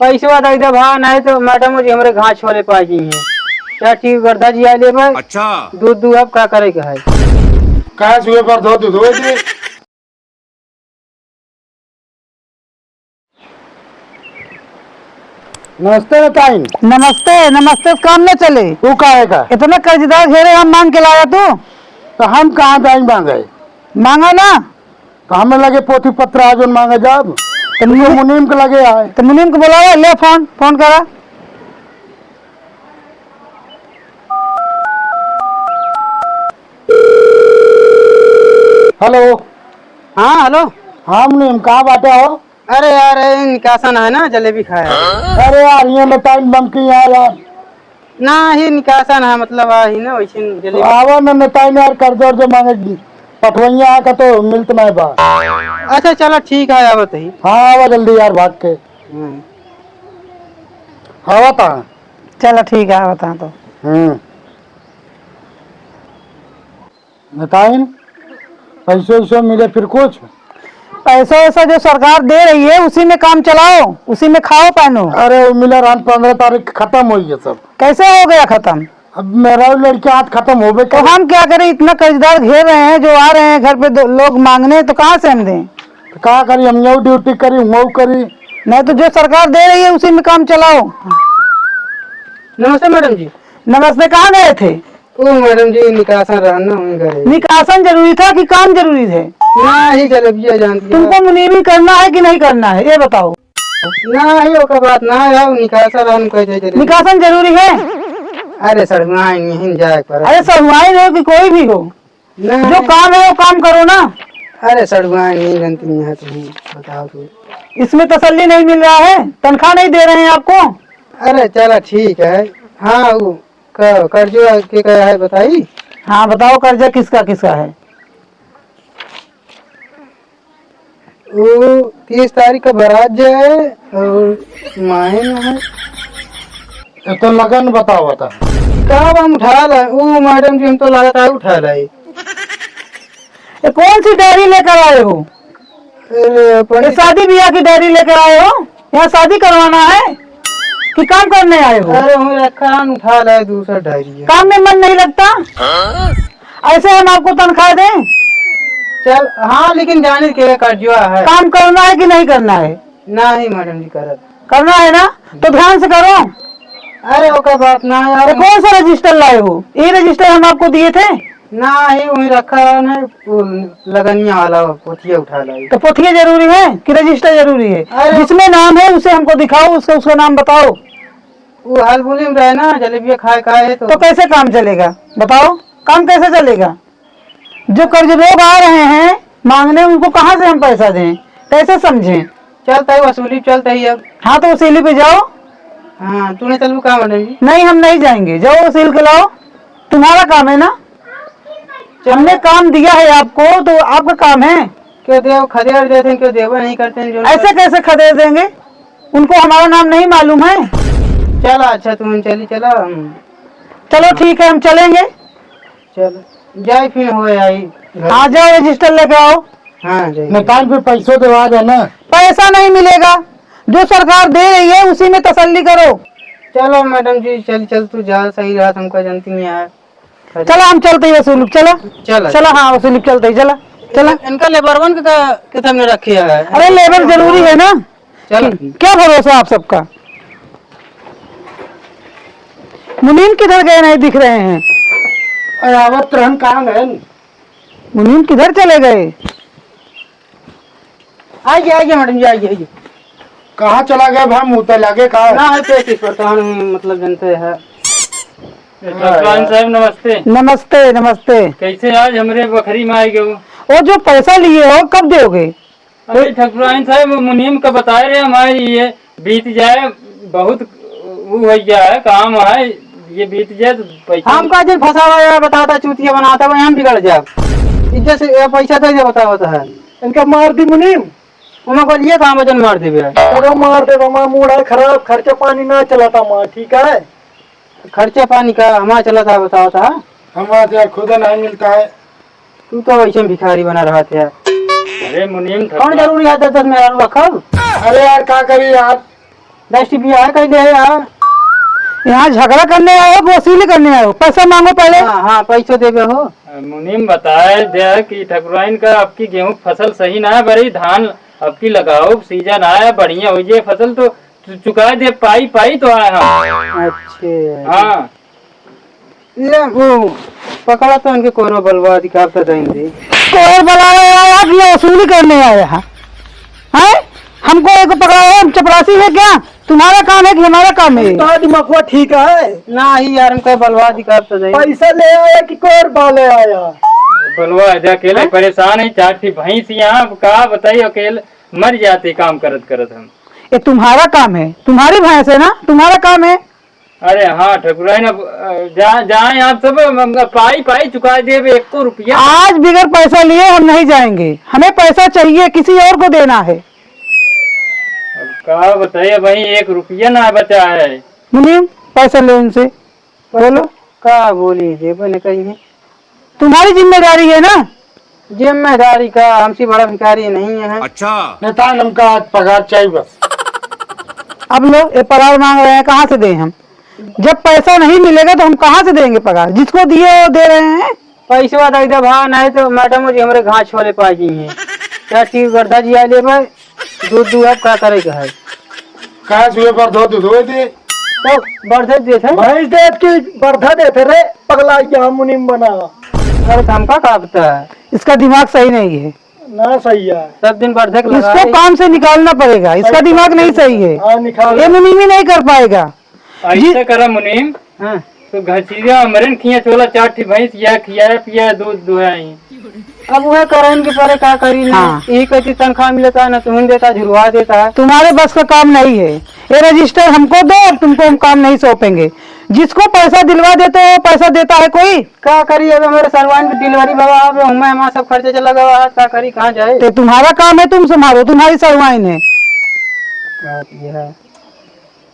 पैसे वादा इधर भाव नहीं तो मैडम मुझे हमारे घास छोले पाजी हैं क्या ठीक गर्दा जी आ ले भाई। अच्छा दूध दूध अब क्या करेगा है कहा सुबह पर धो दूध हो दे। नमस्ते ताइन। नमस्ते नमस्ते। काम न चले तू काहे का इतना कर्जदार घेरे हम मांग के लाया तू तो हम कहाँ जाए मांगे मांगा ना तो हमें लगे पोथी पत्र आज मांगे जब तो मुनीम के लगे आए तो मुनीम को बुलावा ले फोन फोन करा। हेलो। हाँ हेलो। हाँ मुनीम कहाँ बाटे हो? अरे यार निकासन है ना जलेबी खाया। अरे यार ये बताइन बमकी है यार ना ही निकासन है मतलब ही ना वैसे जलेबी आवा न नेताइन यार कर्ज जो मांगे पठवैया आका तो मिलत नहीं बा। अच्छा चलो ठीक है अब ही। हाँ आवा जल्दी यार भाग के हवा था। चलो ठीक है बता तो। नेताइन पैसे वैसे मिले फिर कुछ पैसा वैसा जो सरकार दे रही है उसी में काम चलाओ उसी में खाओ पहनो। अरे वो मिला रात 15 तारीख खत्म हो गया सब। कैसे हो गया खत्म? अब मेरा लड़के हाथ खत्म हो गए तो हम क्या करें इतना कर्जदार घेर रहे हैं जो आ रहे हैं घर पे लोग मांगने तो कहाँ से हम दें? तो कहा करी हम यू ड्यूटी करी वो करी नहीं तो जो सरकार दे रही है उसी में काम चलाओ। नमस्ते मैडम जी। नमस्ते। कहाँ गए थे? ओ मैडम जी निकासन रहना गए। निकासन जरूरी था कि काम जरूरी थे? ना ही जलेबिया जानती तुमको मुनीबी करना है कि नहीं करना है ये बताओ। ना ही ओका बात ना है निकासन रहन कहते निकासन जरूरी है? अरे सर नहीं जाए पर। अरे सरुआई हो कि कोई भी हो जो काम है वो काम करो ना। अरे सड़ुआई नहीं जानती है तुम बताओ तो। इसमें तसल्ली नहीं मिल रहा है तनख्वाह नहीं दे रहे हैं आपको। अरे चलो ठीक है। हाँ वो कर्जो के क्या है बताई। हाँ बताओ कर्जा किसका किसका है? वो 30 तारीख का बारात जो है और माहिन है। ये तो लगन बताओ बता कब हम उठा लाए वो मैडम जी हम तो लगातार उठा लाए। ये कौन सी डायरी लेकर आए हो? ये शादी ब्याह की डायरी लेकर आए हो? यहाँ शादी करवाना है कि काम करने आए हो? अरे हम रखा उठा लाए दूसरा डायरी। काम में मन नहीं लगता? ऐसे हम आपको तनख्वाह दें? चल हाँ लेकिन जाने के कर्जवा है। काम करना है कि नहीं करना है? ना ही मैडम जी करना है ना तो ध्यान से करो। अरे ओका बात ना यार। कौन सा रजिस्टर लाए हो? ये रजिस्टर हम आपको दिए थे ना ही वही रखा है वो लगनिया वाला पोथिया उठा लाई। तो पोथिया जरूरी है कि रजिस्टर जरूरी है? जिसमें नाम है उसे हमको दिखाओ उसका नाम बताओ। वो हाल बोली में रहे ना जलेबिया खाए खाए तो कैसे काम चलेगा बताओ? काम कैसे चलेगा? जो कर्ज लोग आ रहे हैं मांगने उनको कहाँ से हम पैसा दें कैसे समझें? चलता है वसूली चलता ही अब। हाँ तो वसूली पे जाओ। हाँ तूने चलू कहा मैडम जी? नहीं हम नहीं जाएंगे जाओ वसूल के लाओ तुम्हारा काम है ना। हमने काम दिया है आपको तो आपका काम है। क्यों देव खदेड़ देते हैं क्यों देवा नहीं करते हैं जो ऐसे कैसे खदेड़ देंगे? उनको हमारा नाम नहीं मालूम है। चलो अच्छा तुम चली चला। चलो ठीक है हम चलेंगे। चलो जाए फिर हो आई। हाँ जाओ रजिस्टर लेके आओ। हाँ जाए नेताइन फिर पैसों दिवा देना। पैसा नहीं मिलेगा जो सरकार दे रही है उसी में तसल्ली करो। चलो मैडम जी चल तू जा सही रहा हमको जानती नहीं यार। चलो हम चलते ही वसूल चलो चलो चलो। हाँ वसूल चलते ही चला चला। इनका लेबर वन के सामने रखे है। अरे लेबर जरूरी है ना। चलो क्या भरोसा आप सबका? मुनीम किधर गए नहीं दिख रहे हैं? अरे आवत रहन कहाँ गए? मुनीम किधर चले गए? आइए मैडम जी आइए। कहाँ चला गया भाई मुँह पे लगे कहा ना है पैसे प्रधान मतलब जनते है। साहब नमस्ते। नमस्ते नमस्ते। कैसे आज हमारे बखरी में आए गए? वो जो पैसा लिए हो कब दोगे? अरे ठकुराइन साहब मुनीम का बता रहे हमारे ये बीत जाए बहुत वो हो जाए काम है ये बीत जाए तो पैसा हम का जन फंसा हुआ बताता चूतिया बनाता है हम बिगड़ जाए इज्जत से पैसा तो बता होता है। इनका मार दी मुनीम उन्होंने को लिए काम वजन मार देवे। अरे मार दे माँ मूड खराब खर्चा पानी ना चलाता माँ ठीक है। खर्चा पानी का हमारा चला था बताओ था। हमारे यहाँ खुद नहीं मिलता है। तू तो वैसे भिखारी बना रहा था। अरे मुनीम कौन जरूरी है 10 10 में रखा। अरे यार क्या करी यार 10 टीपिया कहीं दे यार। यहाँ झगड़ा करने आए हो वसूली करने आए हो? पैसा मांगो पहले। हाँ हाँ पैसों देवे हो। मुनीम बताए दे कि ठकुराइन का आपकी गेहूं फसल सही ना है, बड़ी धान आपकी लगाओ, सीजन आया बढ़िया हो जाए फसल तो चुका दे, पाई पाई तो आए हम। अच्छे हाँ ले वो पकड़ा तो उनके कोरो बलवा दिखा तो देंगे। कोई बुलाया आप वसूली करने आए हैं? हमको एक पकड़ा है, हम चपरासी है क्या? तुम्हारा काम है कि हमारा काम है? दिमाग ठीक है ना ही यार हमको बलवा दिखा तो देंगे। पैसा ले आया कि कोर बाले आया? बलवा अकेले परेशान है, 4 भैंस यहाँ का बताइए, अकेले मर जाते काम करत करत हम। ये तुम्हारा काम है, तुम्हारी भैंस है ना, तुम्हारा काम है। अरे हाँ ठकुराइन अब जाए आप सब पाई पाई चुका दे 1 रुपया। आज बिगर पैसा लिए हम नहीं जाएंगे, हमें पैसा चाहिए, किसी और को देना है। क्या बताइए भाई, 1 रुपया ना बचा है। मुनीम पैसा लो इनसे, बोलो का बोली जे बने कही तुम्हारी जिम्मेदारी है ना। जिम्मेदारी का हमसे बड़ा भिखारी नहीं है। अच्छा नेता हमका आज पगार चाहिए बस। अब लो ये पगार मांग रहे हैं, कहाँ से दें हम? जब पैसा नहीं मिलेगा तो हम कहाँ से देंगे पगार? जिसको दिए वो दे रहे हैं। पैसा दे भाव नहीं तो मैडम जी हमारे घास छोले पाजी हैं। क्या ठीक गर्दा जी आ ले भाई दूध अब क्या करेगा है? कहा सुबह पर धो दे तो बढ़ते देते भैंस देत की बर्धा देते रे पगला यहाँ मुनीम बना। अरे हमका का पता है? इसका दिमाग सही नहीं है ना सही है, सब दिन वर्धक लगा इसको काम से निकालना पड़ेगा, इसका दिमाग नहीं सही है। हाँ निकाल। ये मुनीम ही नहीं कर पाएगा। ऐसे करा मुनीम हाँ। तो घसीरा मरन खिया चोला 4 भैंस या खिया पिया दूध दुहाई। अब वह करें के परे क्या करी ना। हाँ। यही कहती तनख्वाह मिलता है ना तुम देता झुरवा देता है। तुम्हारे बस का काम नहीं है, ये रजिस्टर हमको दो और तुमको हम काम नहीं सौंपेंगे। जिसको पैसा दिलवा देते हो पैसा देता है कोई? क्या करी अब मेरे सलमान की डिलीवरी बाबा अब हमारा सब खर्चा चला गया, क्या करी कहाँ जाए? तो तुम्हारा काम है, तुम संभालो, तुम्हारी सरवाइन है।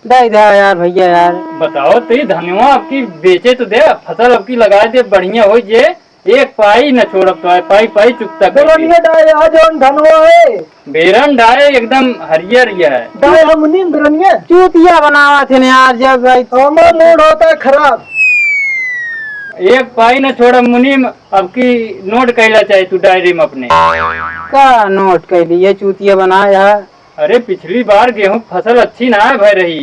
दे दे यार भैया यार। बताओ तो ये धनवा आपकी बेचे तो दे, फसल आपकी लगा दे बढ़िया हो जे, 1 पाई न छोड़ तो है, पाई पाई चुकता बेरनिया डाले आज on धनवा है। बेरन डाले एकदम हरियर है। डाले हम मुनीम बेरनिया चूतिया बनावा थे ना यार जब भाई। हमारा मूड होता है खराब। 1 पाई न छोड़ मुनीम, अब की नोट कैला चाहे तू डायरी में अपने। का नोट कर लिए चूतिया बनाया? अरे पिछली बार गेहूं फसल अच्छी ना है भाई रही।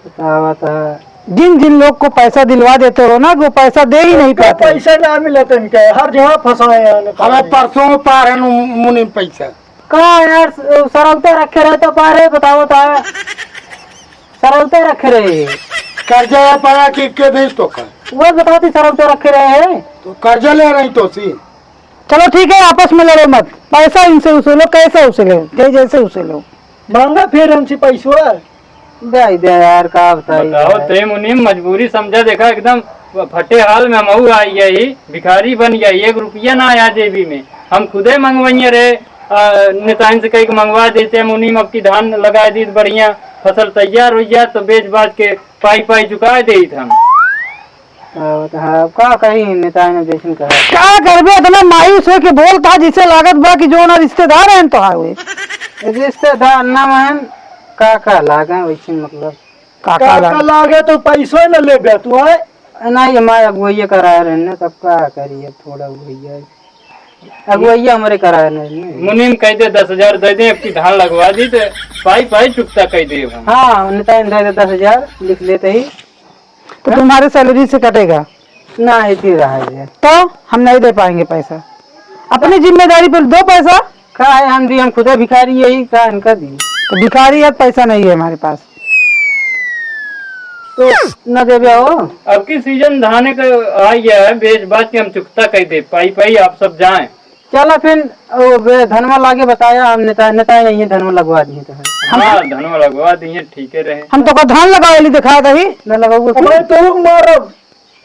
बतावा था जिन जिन लोग को पैसा दिलवा देते हो ना वो पैसा दे ही नहीं पाते। पैसा ना मिले तो इनके हर जगह फंसाए हमें परसों पार है मुनीम पैसा। कहा यार सरौते रखे रहे तो पारे बताओ था सरौते रखे रहे कर्जा पाया कि के देश तो का वो बताओ थी सरौते रखे रहे हैं तो कर्जा ले रही तो सी। चलो ठीक है, आपस में लड़ो मत, पैसा इनसे उसूलो, कैसे उसूलो, जैसे उसूलो। मांगा फिर हमसे पैसा दे दे यार का बताओ ते मुनीम मजबूरी समझा, देखा एकदम फटे हाल में हम आई गई, भिखारी बन गया, 1 रुपया ना आया जेबी में। हम खुदे मंगवाइए रे नेताइन से कहीं मंगवा देते मुनीम, अब की धान लगा दी बढ़िया, फसल तैयार हो गया तो बेच बाज के पाई पाई चुका दे हम। का कही नेता ने जैसन कहा क्या करबे, इतना मायूस हो के बोलता जिसे लागत बा कि जो ना रिश्तेदार हैं तो हुए रिश्तेदार ना महन का लागे वैसे मतलब काका लागे तो पैसा न ले गया तू है नहीं हमारे अगुवैया कराया रहने तब का करिए थोड़ा अगुवैया अगुवैया हमारे कराया रहने। मुनीम कह दे 10,000 दे दे, अब की धान लगवा दी तो पाई पाई चुकता कह दे। हाँ नेता दे दे 10,000 लिख लेते ही तो तुम्हारे सैलरी से कटेगा ना इतनी रहा है तो हम नहीं दे पाएंगे पैसा। अपनी जिम्मेदारी पर दो पैसा। का है हम दी, हम खुदा भिखारी यही का इनका दी तो भिखारी है, पैसा नहीं है हमारे पास तो न देवे हो। अब की सीजन धान का आई है, बेच बाज के हम चुकता कह दे, पाई पाई आप सब जाएं। चला फिर धनवा लागे बताया हम नेता नहीं है धनवा लगवा दिए तो हाँ धनवा लगवा दिए, ठीक है रहे। हम तो धान लगा दिखा दही न लगाओगे तो मारो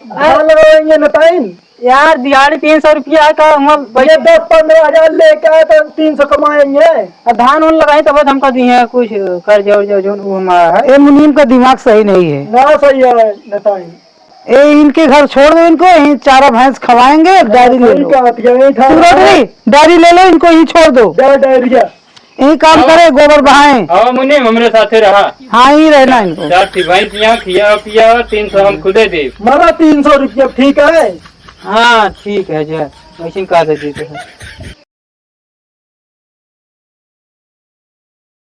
धान लगाएंगे नेताइन यार दिहाड़ी 300 रुपया का हम भैया 10-15 हजार लेके आए तो 300 कमाएंगे। धान उन लगाए तब हमका दी है कुछ कर्जा उर्जा जो वो हमारा है। ये मुनीम का दिमाग सही नहीं है ना सही है नेताइन। ए इनके घर छोड़ दो, इनको यहीं चारा भैंस खवाएंगे, डायरी ले लो, डायरी ले लो, इनको यहीं छोड़ दो। डायरिया यही काम करे, गोबर बहाए। हाँ मुनीम हमरे साथे रहा। हाँ ही रहना इनको। 4 थी भैंसियाँ खिया पिया 300 हम खुदे दे। मारा 300 रुपया ठीक है। हाँ ठीक है, जो वैसे कहा देते हैं।